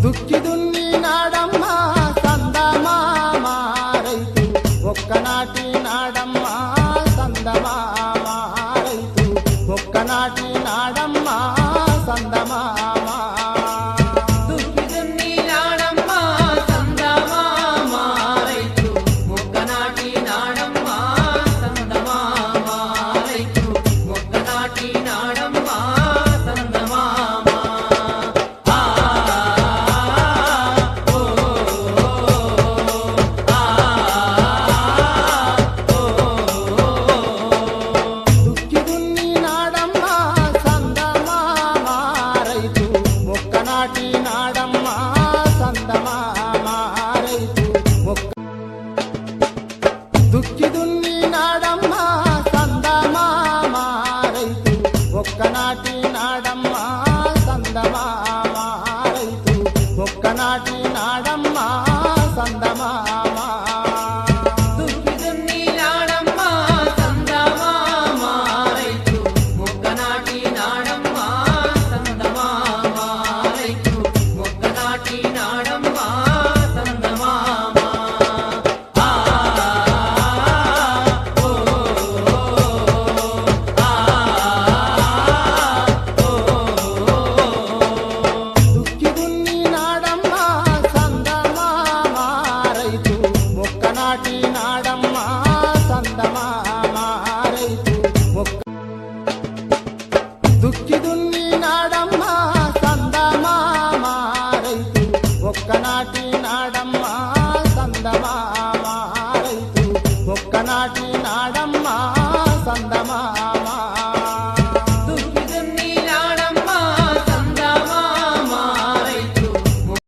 దుక్కి దున్ని నాడమ్మా సందమామ రైతు ఒక్కనాటి నాడమ్మా సందమామ రైతు ఒక్కనాటి నాడమ్మా సందమామ దుక్కి దున్ని నాడమ్మా సందమామ రైతు ఒక్కనాటి నాడమ్మా సందమామ రైతు ఒక్కనాటి నాడమ్మా సందమామ దుక్కి దున్ని నాడమ్మా సందమామ రైతు ఒక్కనాటి